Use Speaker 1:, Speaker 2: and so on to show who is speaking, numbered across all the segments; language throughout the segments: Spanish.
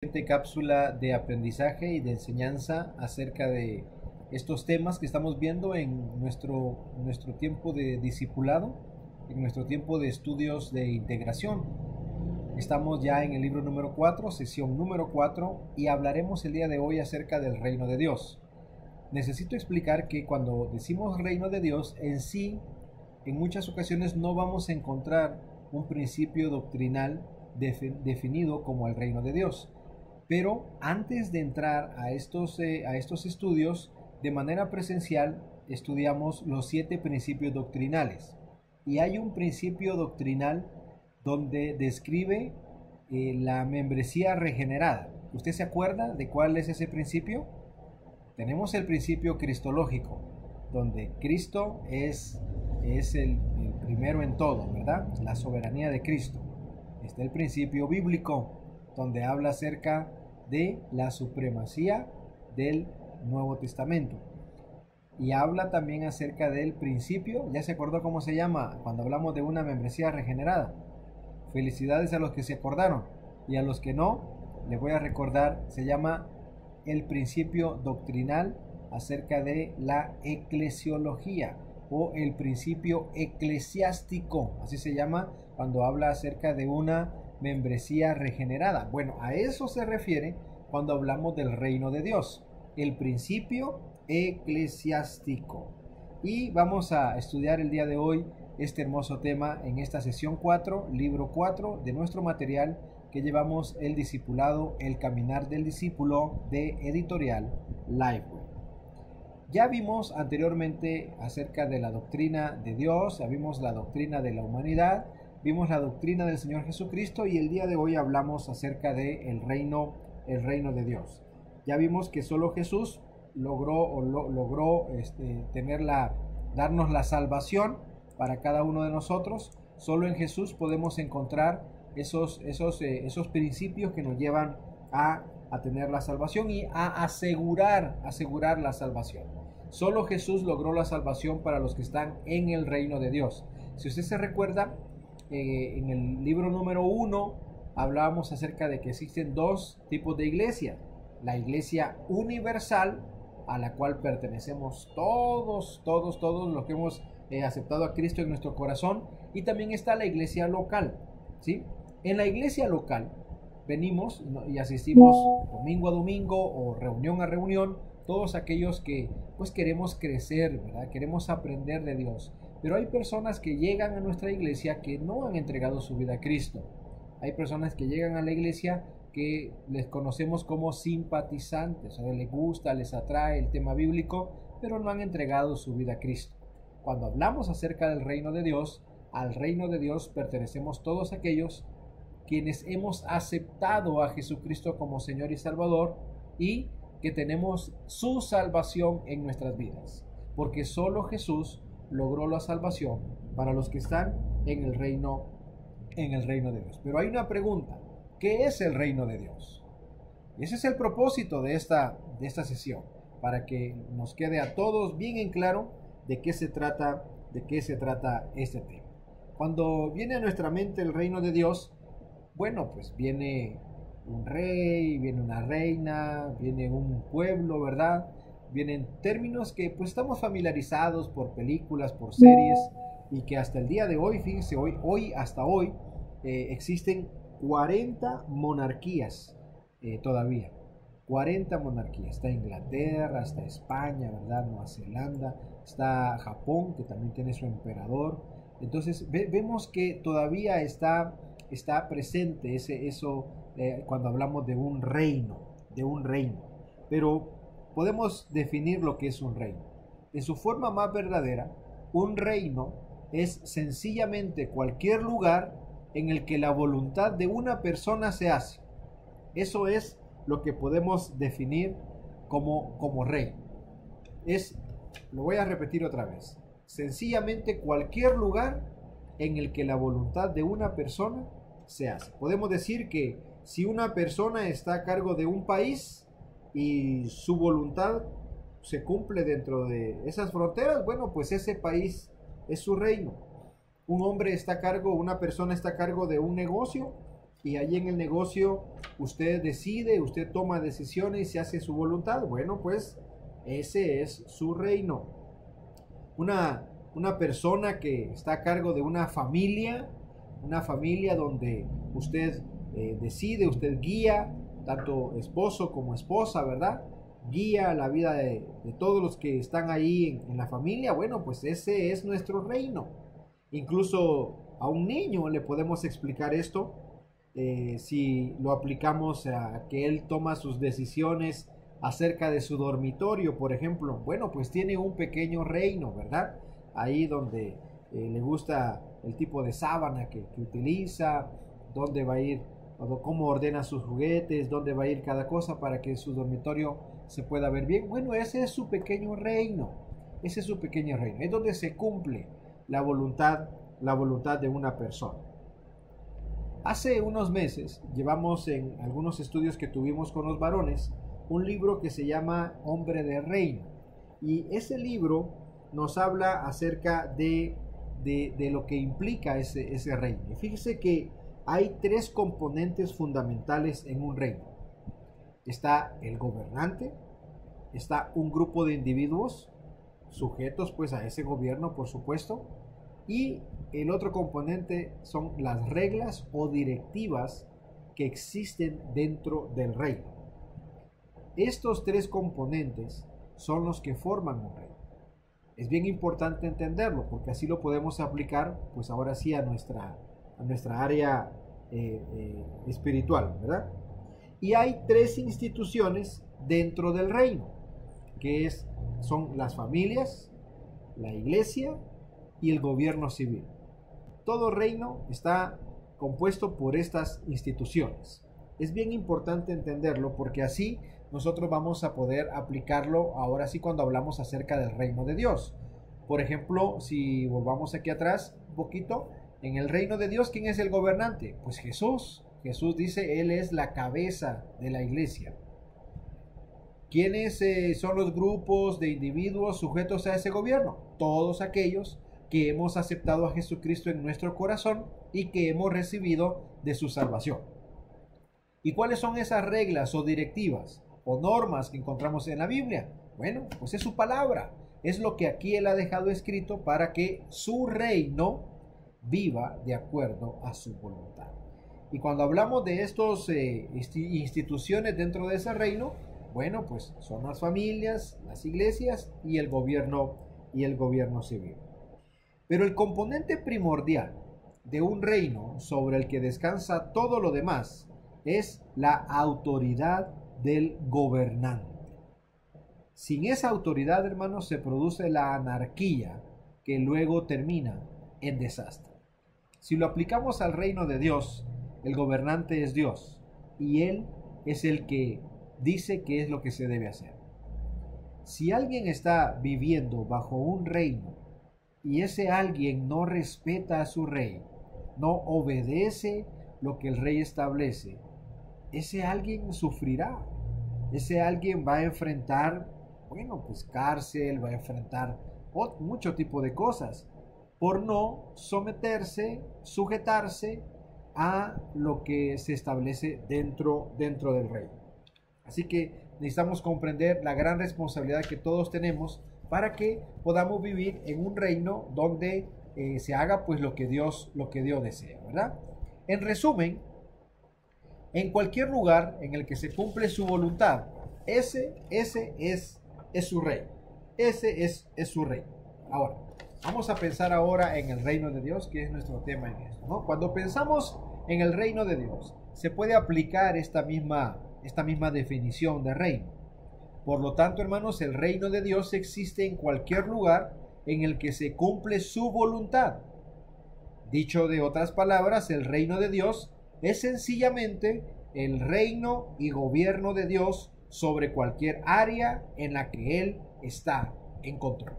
Speaker 1: siguiente cápsula de aprendizaje y de enseñanza acerca de estos temas que estamos viendo en nuestro tiempo de discipulado, en nuestro tiempo de estudios de integración. Estamos ya en el libro número 4, sesión número 4, y hablaremos el día de hoy acerca del reino de Dios. Necesito explicar que cuando decimos reino de Dios, en sí, en muchas ocasiones no vamos a encontrar un principio doctrinal definido como el reino de Dios. Pero antes de entrar a estos estudios, de manera presencial, estudiamos los 7 principios doctrinales. Y hay un principio doctrinal donde describe la membresía regenerada. ¿Usted se acuerda de cuál es ese principio? Tenemos el principio cristológico, donde Cristo es el primero en todo, ¿verdad? La soberanía de Cristo. Está el principio bíblico, donde habla acerca de la supremacía del Nuevo Testamento. Y habla también acerca del principio, ¿ya se acordó cómo se llama cuando hablamos de una membresía regenerada? Felicidades a los que se acordaron, y a los que no, les voy a recordar, se llama el principio doctrinal acerca de la eclesiología o el principio eclesiástico, así se llama cuando habla acerca de una membresía regenerada. Bueno, a eso se refiere cuando hablamos del reino de Dios, el principio eclesiástico. Y vamos a estudiar el día de hoy este hermoso tema en esta sesión 4, libro 4 de nuestro material que llevamos el discipulado, el caminar del discípulo de Editorial Lifeway. Ya vimos anteriormente acerca de la doctrina de Dios, ya vimos la doctrina de la humanidad, vimos la doctrina del Señor Jesucristo y el día de hoy hablamos acerca del reino de Dios. Ya vimos que solo Jesús logró darnos la salvación para cada uno de nosotros. Solo en Jesús podemos encontrar esos principios que nos llevan a tener la salvación y a asegurar la salvación. Solo Jesús logró la salvación para los que están en el reino de Dios. Si usted se recuerda, en el libro número 1 hablábamos acerca de que existen 2 tipos de iglesia. La iglesia universal, a la cual pertenecemos todos los que hemos aceptado a Cristo en nuestro corazón, y también está la iglesia local, ¿sí? En la iglesia local venimos y asistimos domingo a domingo o reunión a reunión, todos aquellos que pues queremos crecer, ¿verdad? Queremos aprender de Dios. Pero hay personas que llegan a nuestra iglesia que no han entregado su vida a Cristo. Hay personas que llegan a la iglesia que les conocemos como simpatizantes, o sea, les gusta, les atrae el tema bíblico, pero no han entregado su vida a Cristo. Cuando hablamos acerca del reino de Dios, al reino de Dios pertenecemos todos aquellos quienes hemos aceptado a Jesucristo como Señor y Salvador y que tenemos su salvación en nuestras vidas, porque solo Jesús logró la salvación para los que están en el reino de Dios. Pero hay una pregunta: ¿qué es el reino de Dios? Y ese es el propósito de esta sesión, para que nos quede a todos bien en claro de qué se trata este tema. Cuando viene a nuestra mente el reino de Dios, bueno, pues viene un rey, viene una reina, viene un pueblo, ¿verdad? Vienen términos que pues estamos familiarizados por películas, por series, y que hasta el día de hoy, fíjense, hasta hoy, existen 40 monarquías todavía. 40 monarquías. Está Inglaterra, está España, ¿verdad? Nueva Zelanda, está Japón, que también tiene su emperador. Entonces vemos que todavía está presente eso cuando hablamos de un reino. Pero podemos definir lo que es un reino. En su forma más verdadera, un reino es sencillamente cualquier lugar en el que la voluntad de una persona se hace. Eso es lo que podemos definir como reino. Lo voy a repetir otra vez. Sencillamente cualquier lugar en el que la voluntad de una persona se hace. Podemos decir que si una persona está a cargo de un país y su voluntad se cumple dentro de esas fronteras, bueno, pues ese país es su reino. Una persona está a cargo de un negocio y allí en el negocio usted decide, usted toma decisiones y se hace su voluntad. Bueno, pues ese es su reino. Una persona que está a cargo de una familia donde usted decide, usted guía, tanto esposo como esposa, ¿verdad? Guía la vida de todos los que están ahí en la familia. Bueno, pues ese es nuestro reino. Incluso a un niño le podemos explicar esto, si lo aplicamos a que él toma sus decisiones acerca de su dormitorio, por ejemplo. Bueno, pues tiene un pequeño reino, ¿verdad? Ahí donde le gusta el tipo de sábana que utiliza, dónde va a ir, o cómo ordena sus juguetes, dónde va a ir cada cosa para que su dormitorio se pueda ver bien. Bueno, ese es su pequeño reino. Ese es su pequeño reino. Es donde se cumple la voluntad de una persona. Hace unos meses llevamos en algunos estudios que tuvimos con los varones un libro que se llama Hombre de Reino. Y ese libro nos habla acerca de lo que implica ese reino. Y fíjese que hay tres componentes fundamentales en un reino. Está el gobernante, está un grupo de individuos sujetos pues a ese gobierno, por supuesto, y el otro componente son las reglas o directivas que existen dentro del reino. Estos tres componentes son los que forman un reino. Es bien importante entenderlo porque así lo podemos aplicar pues ahora sí a nuestra área espiritual, ¿verdad? Y hay tres instituciones dentro del reino, que son las familias, la iglesia y el gobierno civil. Todo reino está compuesto por estas instituciones. Es bien importante entenderlo porque así nosotros vamos a poder aplicarlo ahora sí cuando hablamos acerca del reino de Dios. Por ejemplo, si volvamos aquí atrás un poquito, en el reino de Dios, ¿quién es el gobernante? Pues Jesús. Jesús dice, Él es la cabeza de la iglesia. ¿Quiénes son los grupos de individuos sujetos a ese gobierno? Todos aquellos que hemos aceptado a Jesucristo en nuestro corazón y que hemos recibido de su salvación. ¿Y cuáles son esas reglas o directivas o normas que encontramos en la Biblia? Bueno, pues es su palabra. Es lo que aquí Él ha dejado escrito para que su reino viva de acuerdo a su voluntad. Y cuando hablamos de estas instituciones dentro de ese reino, bueno, pues son las familias, las iglesias y el gobierno civil. Pero el componente primordial de un reino sobre el que descansa todo lo demás es la autoridad del gobernante. Sin esa autoridad, hermanos, se produce la anarquía que luego termina en desastre. Si lo aplicamos al reino de Dios, el gobernante es Dios y Él es el que dice qué es lo que se debe hacer. Si alguien está viviendo bajo un reino y ese alguien no respeta a su rey, no obedece lo que el rey establece, ese alguien sufrirá. Ese alguien va a enfrentar, bueno, pues cárcel, va a enfrentar mucho tipo de cosas por no sujetarse a lo que se establece dentro del reino. Así que necesitamos comprender la gran responsabilidad que todos tenemos para que podamos vivir en un reino donde se haga pues lo que Dios desea, ¿verdad? En resumen, en cualquier lugar en el que se cumple su voluntad, ese es su reino. Ese es su reino. Ahora, vamos a pensar ahora en el reino de Dios, que es nuestro tema en esto, ¿no? Cuando pensamos en el reino de Dios, se puede aplicar esta misma definición de reino. Por lo tanto, hermanos, el reino de Dios existe en cualquier lugar en el que se cumple su voluntad. Dicho de otras palabras, el reino de Dios es sencillamente el reino y gobierno de Dios sobre cualquier área en la que Él está en control.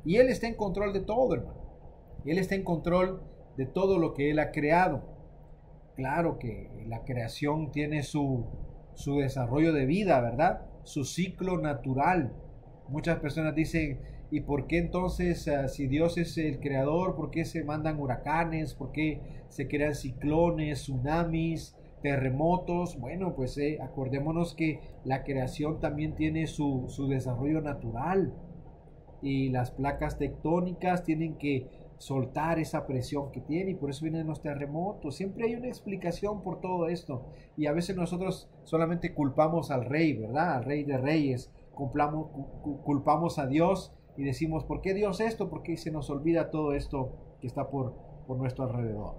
Speaker 1: Y Él está en control de todo, hermano. Él está en control de todo lo que Él ha creado. Claro que la creación tiene su desarrollo de vida, ¿verdad? Su ciclo natural. Muchas personas dicen, ¿Y por qué entonces, si Dios es el creador, por qué se mandan huracanes? ¿Por qué se crean ciclones, tsunamis, terremotos? Bueno, pues acordémonos que la creación también tiene su desarrollo natural y las placas tectónicas tienen que soltar esa presión que tiene y por eso vienen los terremotos. Siempre hay una explicación por todo esto y a veces nosotros solamente culpamos al rey, ¿verdad? Al rey de reyes, culpamos a Dios y decimos, ¿por qué Dios esto? ¿Por qué se nos olvida todo esto que está por nuestro alrededor?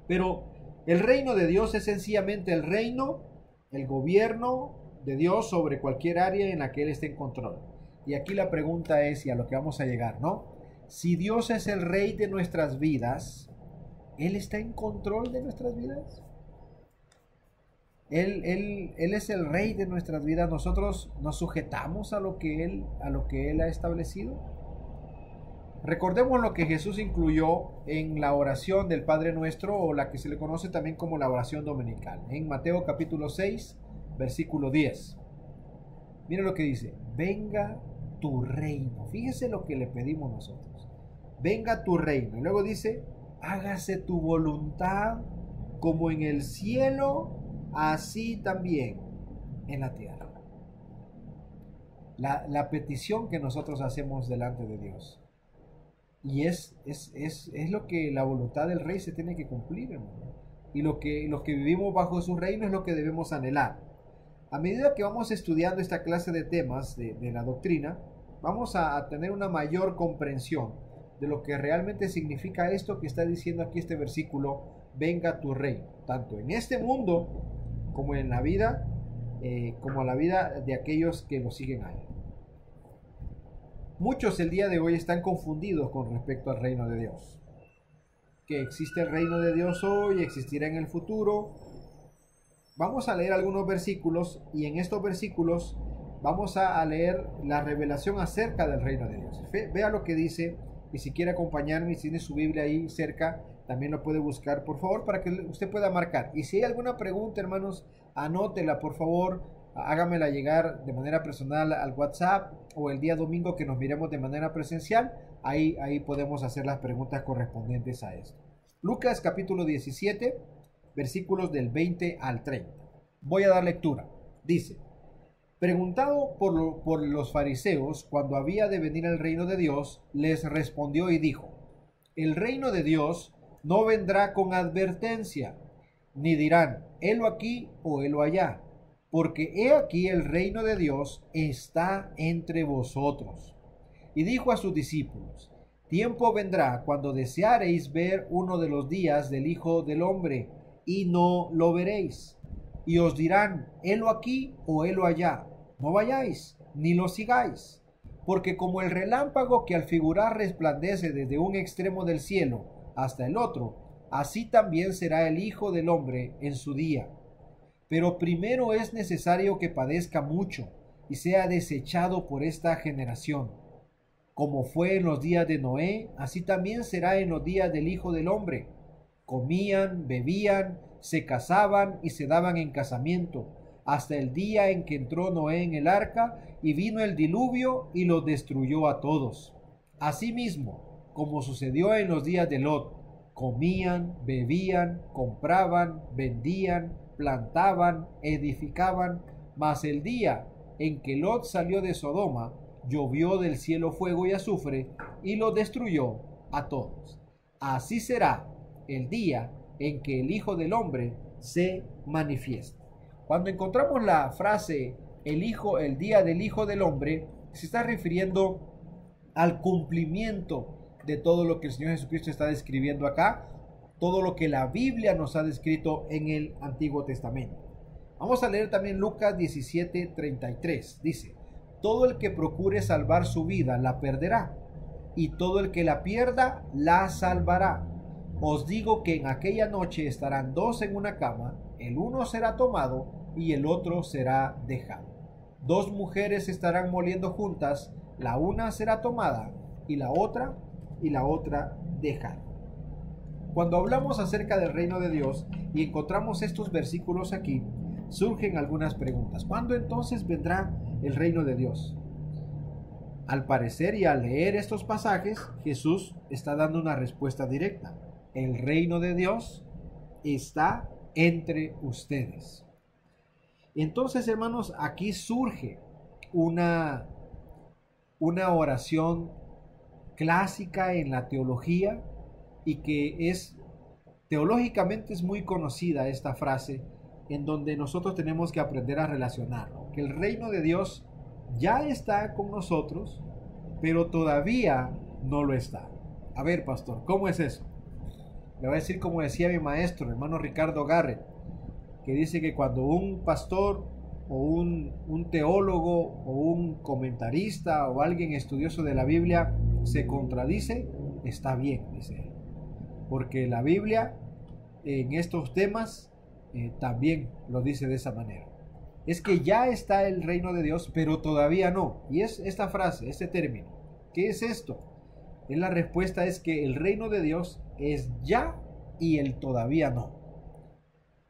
Speaker 1: Pero el reino de Dios es sencillamente el reino, el gobierno de Dios sobre cualquier área en la que Él esté en control. Y aquí la pregunta es, y a lo que vamos a llegar, ¿no? Si Dios es el rey de nuestras vidas, ¿Él está en control de nuestras vidas? Él es el rey de nuestras vidas. Nosotros nos sujetamos a lo que Él ha establecido. Recordemos lo que Jesús incluyó en la oración del Padre Nuestro, o la que se le conoce también como la oración dominical, en Mateo capítulo 6, versículo 10. Mira lo que dice: venga tu reino. Fíjese lo que le pedimos nosotros: venga tu reino. Y luego dice: hágase tu voluntad como en el cielo, así también en la tierra. La petición que nosotros hacemos delante de Dios. Y es lo que la voluntad del rey se tiene que cumplir, hermano. Y los que vivimos bajo su reino es lo que debemos anhelar. A medida que vamos estudiando esta clase de temas de la doctrina, vamos a tener una mayor comprensión de lo que realmente significa esto que está diciendo aquí este versículo: venga tu reino, tanto en este mundo como en la vida, como la vida de aquellos que lo siguen a Él. Muchos el día de hoy están confundidos con respecto al reino de Dios. Que existe el reino de Dios hoy, existirá en el futuro. Vamos a leer algunos versículos y en estos versículos vamos a leer la revelación acerca del reino de Dios. Vea lo que dice, y si quiere acompañarme y tiene su Biblia ahí cerca, también lo puede buscar, por favor, para que usted pueda marcar. Y si hay alguna pregunta, hermanos, anótela, por favor, hágamela llegar de manera personal al WhatsApp, o el día domingo que nos miremos de manera presencial, ahí podemos hacer las preguntas correspondientes a esto. Lucas capítulo 17, versículos del 20 al 30. Voy a dar lectura. Dice: preguntado por los fariseos cuando había de venir el reino de Dios, les respondió y dijo: el reino de Dios no vendrá con advertencia, ni dirán, helo aquí o helo allá, porque he aquí el reino de Dios está entre vosotros. Y dijo a sus discípulos: tiempo vendrá cuando deseareis ver uno de los días del Hijo del Hombre, y no lo veréis. Y os dirán, helo aquí o helo allá. No vayáis, ni lo sigáis. Porque como el relámpago que al figurar resplandece desde un extremo del cielo hasta el otro, así también será el Hijo del Hombre en su día. Pero primero es necesario que padezca mucho y sea desechado por esta generación. Como fue en los días de Noé, así también será en los días del Hijo del Hombre. Comían, bebían, se casaban y se daban en casamiento, hasta el día en que entró Noé en el arca y vino el diluvio y los destruyó a todos. Asimismo, como sucedió en los días de Lot, comían, bebían, compraban, vendían, plantaban, edificaban, mas el día en que Lot salió de Sodoma, llovió del cielo fuego y azufre y los destruyó a todos. Así será el día en que el Hijo del Hombre se manifieste. Cuando encontramos la frase el día del Hijo del Hombre, se está refiriendo al cumplimiento de todo lo que el Señor Jesucristo está describiendo acá, todo lo que la Biblia nos ha descrito en el Antiguo Testamento. Vamos a leer también Lucas 17:33. Dice: todo el que procure salvar su vida la perderá, y todo el que la pierda la salvará. Os digo que en aquella noche estarán dos en una cama, el uno será tomado y el otro será dejado. Dos mujeres estarán moliendo juntas, la una será tomada y la otra dejada. Cuando hablamos acerca del reino de Dios y encontramos estos versículos aquí, surgen algunas preguntas. ¿Cuándo entonces vendrá el reino de Dios? Al parecer y al leer estos pasajes, Jesús está dando una respuesta directa. El reino de Dios está entre ustedes. Entonces, hermanos, aquí surge una oración clásica en la teología y que teológicamente es muy conocida esta frase, en donde nosotros tenemos que aprender a relacionarlo, que el reino de Dios ya está con nosotros, pero todavía no lo está. A ver, pastor, ¿cómo es eso? Le voy a decir como decía mi maestro, hermano Ricardo Garrett, que dice que cuando un pastor o un teólogo o un comentarista o alguien estudioso de la Biblia se contradice, está bien, dice él. Porque la Biblia en estos temas también lo dice de esa manera. Es que ya está el reino de Dios, pero todavía no. Y es esta frase, este término. ¿Qué es esto? La respuesta es que el reino de Dios es ya y el todavía no.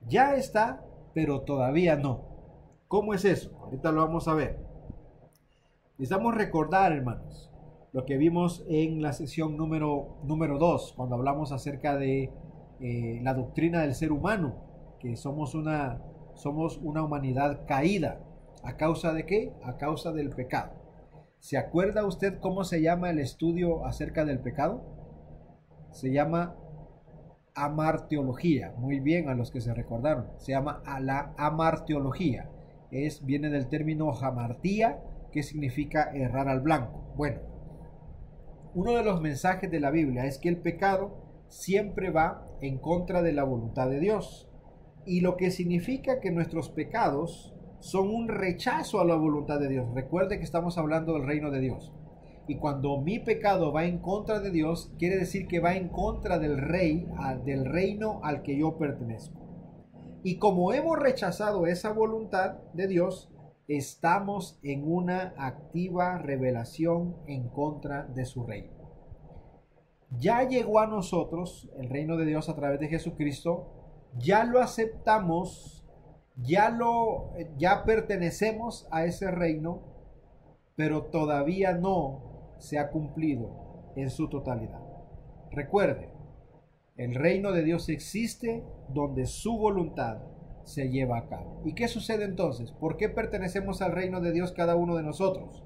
Speaker 1: Ya está, pero todavía no. ¿Cómo es eso? Ahorita lo vamos a ver. Necesitamos recordar, hermanos, lo que vimos en la sesión número 2, cuando hablamos acerca de la doctrina del ser humano, que somos una humanidad caída. ¿A causa de qué? A causa del pecado. ¿Se acuerda usted cómo se llama el estudio acerca del pecado? Se llama amarteología. Muy bien, a los que se recordaron. Se llama la amarteología. Viene del término hamartía, que significa errar al blanco. Bueno, uno de los mensajes de la Biblia es que el pecado siempre va en contra de la voluntad de Dios. Y lo que significa que nuestros pecados son un rechazo a la voluntad de Dios. Recuerde que estamos hablando del reino de Dios. Y cuando mi pecado va en contra de Dios, quiere decir que va en contra del reino al que yo pertenezco. Y como hemos rechazado esa voluntad de Dios, estamos en una activa rebelión en contra de su reino. Ya llegó a nosotros el reino de Dios a través de Jesucristo. Ya lo aceptamos, ya pertenecemos a ese reino, pero todavía no se ha cumplido en su totalidad. Recuerde, el reino de Dios existe donde su voluntad se lleva a cabo. ¿Y qué sucede entonces? ¿Por qué pertenecemos al reino de Dios cada uno de nosotros?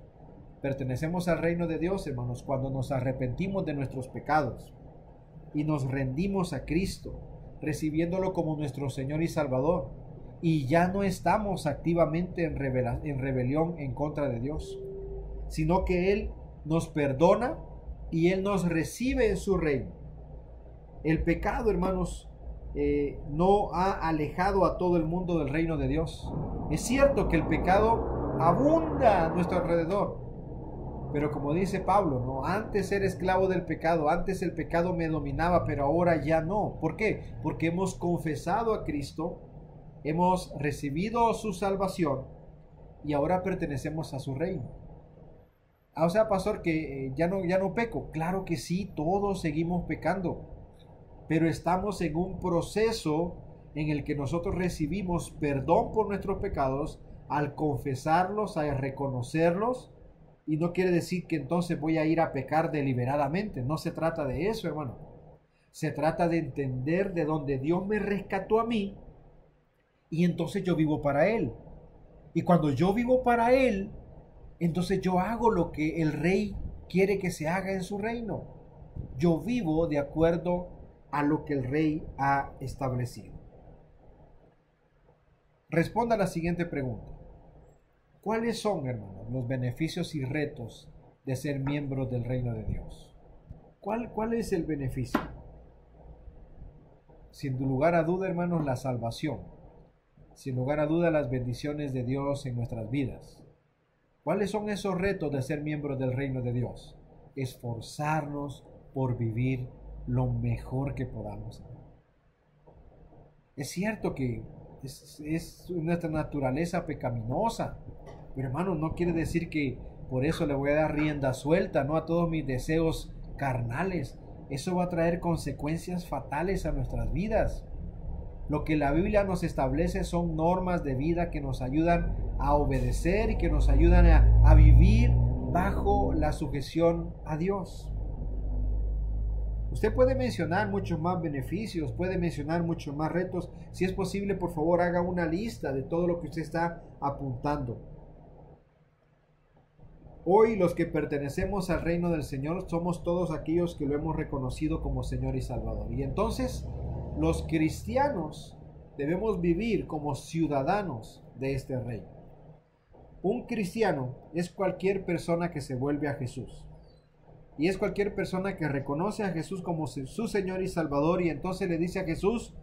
Speaker 1: Pertenecemos al reino de Dios, hermanos, cuando nos arrepentimos de nuestros pecados y nos rendimos a Cristo, recibiéndolo como nuestro Señor y Salvador, y ya no estamos activamente en rebelión en contra de Dios, sino que Él nos perdona y Él nos recibe en su reino. El pecado, hermanos, no ha alejado a todo el mundo del reino de Dios. Es cierto que el pecado abunda a nuestro alrededor, pero como dice Pablo, ¿no? Antes era esclavo del pecado, antes el pecado me dominaba, pero ahora ya no. ¿Por qué? Porque hemos confesado a Cristo, hemos recibido su salvación y ahora pertenecemos a su reino. O sea, pastor, que ya no peco. Claro que sí, todos seguimos pecando, pero estamos en un proceso en el que nosotros recibimos perdón por nuestros pecados al confesarlos, al reconocerlos. Y no quiere decir que entonces voy a ir a pecar deliberadamente. No se trata de eso, hermano. Se trata de entender de dónde Dios me rescató a mí y entonces yo vivo para Él. Y cuando yo vivo para Él, entonces yo hago lo que el Rey quiere que se haga en su reino. Yo vivo de acuerdo a lo que el Rey ha establecido. Responda a la siguiente pregunta. ¿Cuáles son, hermanos, los beneficios y retos de ser miembros del reino de Dios? ¿Cuál es el beneficio? Sin lugar a duda, hermanos, la salvación. Sin lugar a duda, las bendiciones de Dios en nuestras vidas. ¿Cuáles son esos retos de ser miembros del reino de Dios? Esforzarnos por vivir lo mejor que podamos. Es cierto que es nuestra naturaleza pecaminosa, pero hermano, no quiere decir que por eso le voy a dar rienda suelta, ¿no?, a todos mis deseos carnales. Eso va a traer consecuencias fatales a nuestras vidas. Lo que la Biblia nos establece son normas de vida que nos ayudan a obedecer y que nos ayudan a vivir bajo la sujeción a Dios. Usted puede mencionar muchos más beneficios, puede mencionar muchos más retos. Si es posible, por favor, haga una lista de todo lo que usted está apuntando. Hoy los que pertenecemos al reino del Señor somos todos aquellos que lo hemos reconocido como Señor y Salvador. Y entonces los cristianos debemos vivir como ciudadanos de este reino. Un cristiano es cualquier persona que se vuelve a Jesús. Y es cualquier persona que reconoce a Jesús como su Señor y Salvador y entonces le dice a Jesús: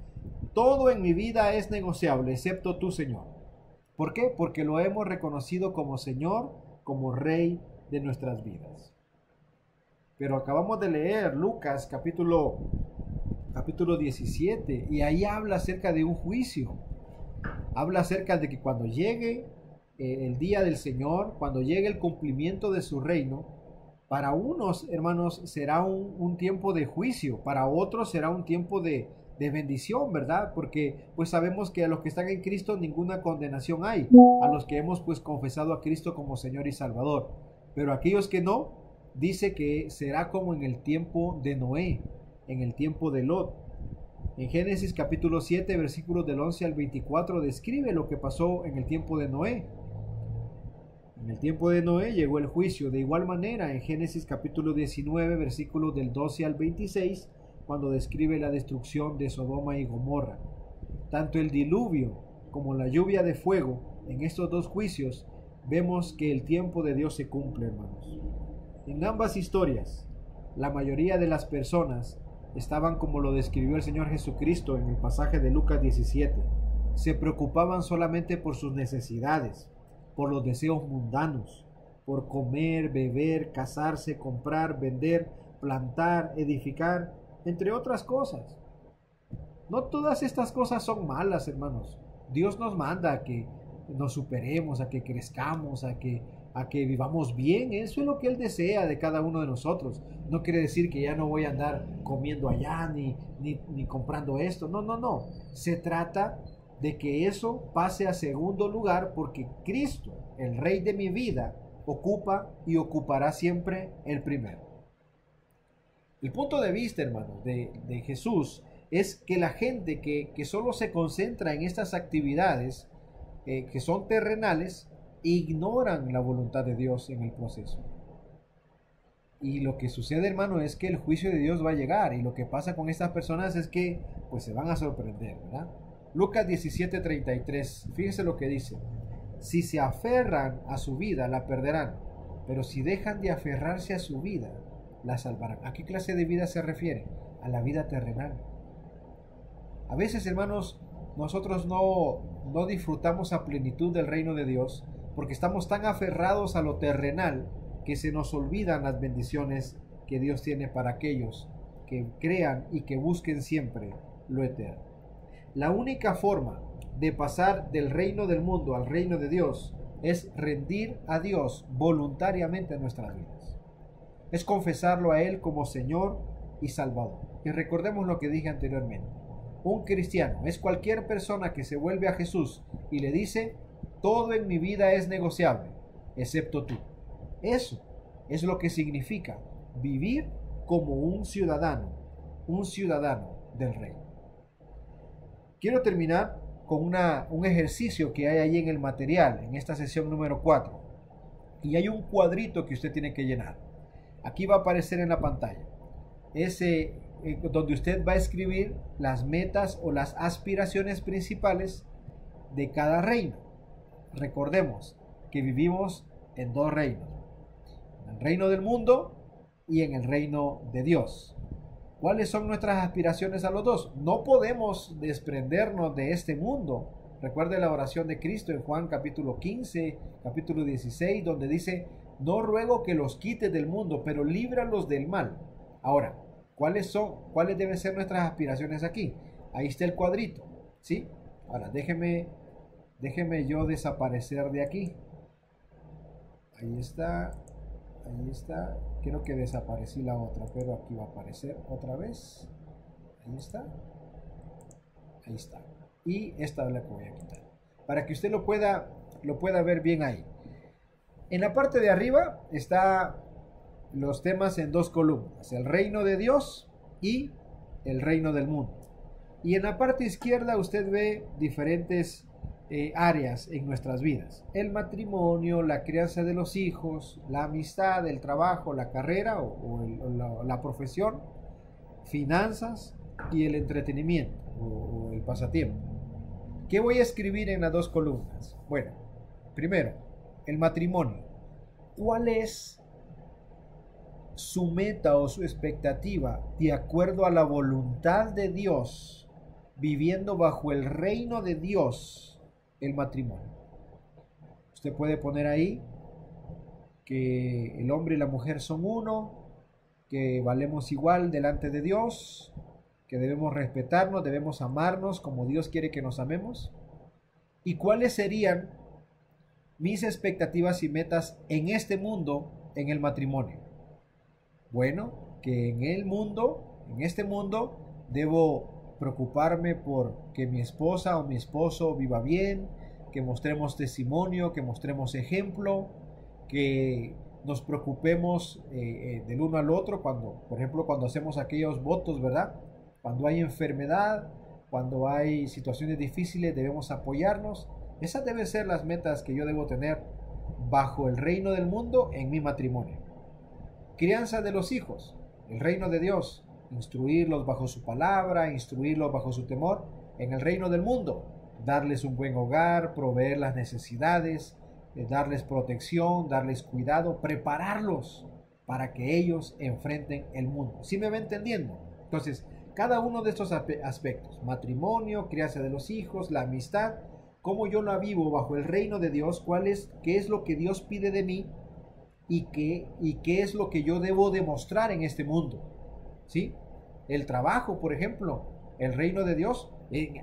Speaker 1: todo en mi vida es negociable, excepto tú, Señor. ¿Por qué? Porque lo hemos reconocido como Señor, como Rey de nuestras vidas. Pero acabamos de leer Lucas capítulo 17 y ahí habla acerca de un juicio. Habla acerca de que cuando llegue el día del Señor, cuando llegue el cumplimiento de su reino, para unos, hermanos, será un tiempo de juicio, para otros será un tiempo de bendición, ¿verdad? Porque pues sabemos que a los que están en Cristo ninguna condenación hay, a los que hemos pues confesado a Cristo como Señor y Salvador. Pero aquellos que no, dice que será como en el tiempo de Noé, en el tiempo de Lot. En Génesis capítulo 7, versículos del 11 al 24, describe lo que pasó en el tiempo de Noé. En el tiempo de Noé llegó el juicio. De igual manera, en Génesis capítulo 19, versículos del 12 al 26, cuando describe la destrucción de Sodoma y Gomorra. Tanto el diluvio como la lluvia de fuego, en estos dos juicios, vemos que el tiempo de Dios se cumple, hermanos. En ambas historias, la mayoría de las personas estaban como lo describió el Señor Jesucristo en el pasaje de Lucas 17. Se preocupaban solamente por sus necesidades, por los deseos mundanos, por comer, beber, casarse, comprar, vender, plantar, edificar, entre otras cosas. No todas estas cosas son malas, hermanos. Dios nos manda a que nos superemos, a que crezcamos, a que vivamos bien. Eso es lo que Él desea de cada uno de nosotros. No quiere decir que ya no voy a andar comiendo allá ni comprando esto. No, no, no. Se trata de que eso pase a segundo lugar porque Cristo, el Rey de mi vida, ocupa y ocupará siempre el primero. El punto de vista, hermano, de Jesús es que la gente que solo se concentra en estas actividades que son terrenales, ignoran la voluntad de Dios en el proceso. Y lo que sucede, hermano, es que el juicio de Dios va a llegar y lo que pasa con estas personas es que pues se van a sorprender, ¿verdad? Lucas 17:33, fíjese lo que dice: si se aferran a su vida, la perderán, pero si dejan de aferrarse a su vida, la salvarán. ¿A qué clase de vida se refiere? A la vida terrenal. A veces, hermanos, nosotros no disfrutamos a plenitud del reino de Dios porque estamos tan aferrados a lo terrenal que se nos olvidan las bendiciones que Dios tiene para aquellos que crean y que busquen siempre lo eterno. La única forma de pasar del reino del mundo al reino de Dios es rendir a Dios voluntariamente nuestras vidas. Es confesarlo a Él como Señor y Salvador. Y recordemos lo que dije anteriormente. Un cristiano es cualquier persona que se vuelve a Jesús y le dice: todo en mi vida es negociable, excepto tú. Eso es lo que significa vivir como un ciudadano del reino. Quiero terminar con un ejercicio que hay ahí en el material, en esta sesión número 4. Y hay un cuadrito que usted tiene que llenar. Aquí va a aparecer en la pantalla. Ese donde usted va a escribir las metas o las aspiraciones principales de cada reino. Recordemos que vivimos en dos reinos: en el reino del mundo y en el reino de Dios. ¿Cuáles son nuestras aspiraciones a los dos? No podemos desprendernos de este mundo. Recuerde la oración de Cristo en Juan capítulo 15, capítulo 16, donde dice: no ruego que los quites del mundo, pero líbralos del mal. Ahora, ¿cuáles deben ser nuestras aspiraciones aquí? Ahí está el cuadrito, ¿sí? Ahora, déjeme yo desaparecer de aquí. Ahí está. Creo que desaparecí la otra, pero aquí va a aparecer otra vez. Ahí está. Y esta es la que voy a quitar, para que usted lo pueda ver bien ahí. En la parte de arriba está los temas en dos columnas, el reino de Dios y el reino del mundo. Y en la parte izquierda usted ve diferentes áreas en nuestras vidas: el matrimonio, la crianza de los hijos, la amistad, el trabajo, la carrera o la profesión, finanzas y el entretenimiento o el pasatiempo. ¿Qué voy a escribir en las dos columnas? Bueno, primero, el matrimonio. ¿Cuál es su meta o su expectativa de acuerdo a la voluntad de Dios, viviendo bajo el reino de Dios, el matrimonio? Usted puede poner ahí que el hombre y la mujer son uno, que valemos igual delante de Dios, que debemos respetarnos, debemos amarnos como Dios quiere que nos amemos. ¿Y cuáles serían mis expectativas y metas en este mundo, en el matrimonio? Bueno, que en este mundo, debo preocuparme por que mi esposa o mi esposo viva bien, que mostremos testimonio, que mostremos ejemplo, que nos preocupemos del uno al otro cuando, por ejemplo, cuando hacemos aquellos votos, ¿verdad? Cuando hay enfermedad, cuando hay situaciones difíciles, debemos apoyarnos. Esas deben ser las metas que yo debo tener bajo el reino del mundo en mi matrimonio. Crianza de los hijos, el reino de Dios, instruirlos bajo su palabra, instruirlos bajo su temor. En el reino del mundo, darles un buen hogar, proveer las necesidades, darles protección, darles cuidado, prepararlos para que ellos enfrenten el mundo. ¿Sí me va entendiendo? Entonces, cada uno de estos aspectos, matrimonio, crianza de los hijos, la amistad, cómo yo la vivo bajo el reino de Dios, qué es lo que Dios pide de mí y qué es lo que yo debo demostrar en este mundo. ¿Sí? El trabajo, por ejemplo, el reino de Dios,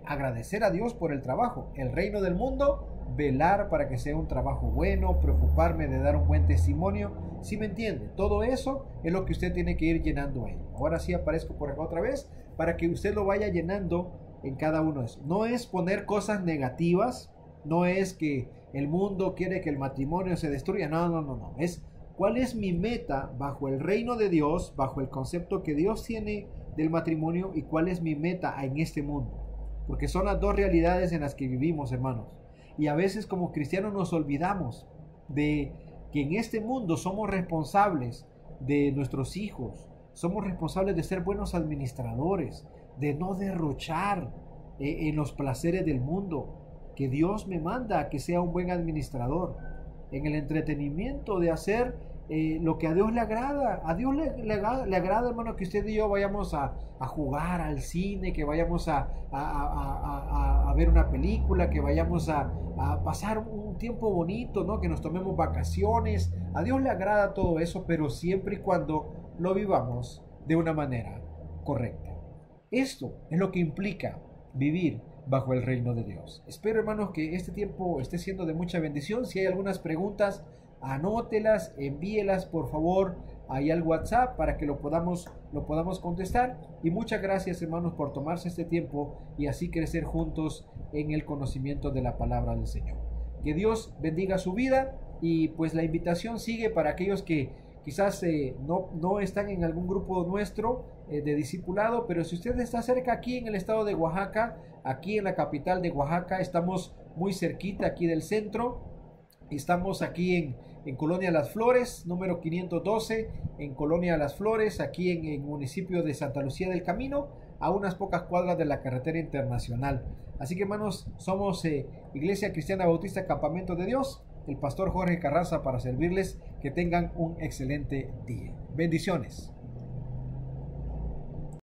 Speaker 1: agradecer a Dios por el trabajo. El reino del mundo, velar para que sea un trabajo bueno, preocuparme de dar un buen testimonio. ¿Sí me entiende? Todo eso es lo que usted tiene que ir llenando ahí. Ahora sí aparezco por acá otra vez para que usted lo vaya llenando en cada uno de esos. No es poner cosas negativas, no es que el mundo quiere que el matrimonio se destruya, no. Es cuál es mi meta bajo el reino de Dios, bajo el concepto que Dios tiene del matrimonio, y cuál es mi meta en este mundo. Porque son las dos realidades en las que vivimos, hermanos. Y a veces como cristianos nos olvidamos de que en este mundo somos responsables de nuestros hijos, somos responsables de ser buenos administradores, de no derrochar en los placeres del mundo, que Dios me manda a que sea un buen administrador, en el entretenimiento, de hacer lo que a Dios le agrada. A Dios le agrada, hermano, que usted y yo vayamos a jugar al cine, que vayamos a ver una película, que vayamos a pasar un tiempo bonito, ¿no? Que nos tomemos vacaciones. A Dios le agrada todo eso, pero siempre y cuando lo vivamos de una manera correcta. Esto es lo que implica vivir bajo el reino de Dios. Espero, hermanos, que este tiempo esté siendo de mucha bendición. Si hay algunas preguntas, anótelas, envíelas por favor ahí al WhatsApp para que lo podamos contestar. Y muchas gracias, hermanos, por tomarse este tiempo y así crecer juntos en el conocimiento de la palabra del Señor. Que Dios bendiga su vida, y pues la invitación sigue para aquellos que quizás no están en algún grupo nuestro de discipulado, pero si usted está cerca aquí en el estado de Oaxaca, aquí en la capital de Oaxaca, estamos muy cerquita aquí del centro. Estamos aquí en Colonia Las Flores, número 512, en Colonia Las Flores, aquí en el municipio de Santa Lucía del Camino, a unas pocas cuadras de la carretera internacional. Así que, hermanos, somos Iglesia Cristiana Bautista Campamento de Dios, el pastor Jorge Carranza, para servirles. Que tengan un excelente día. Bendiciones.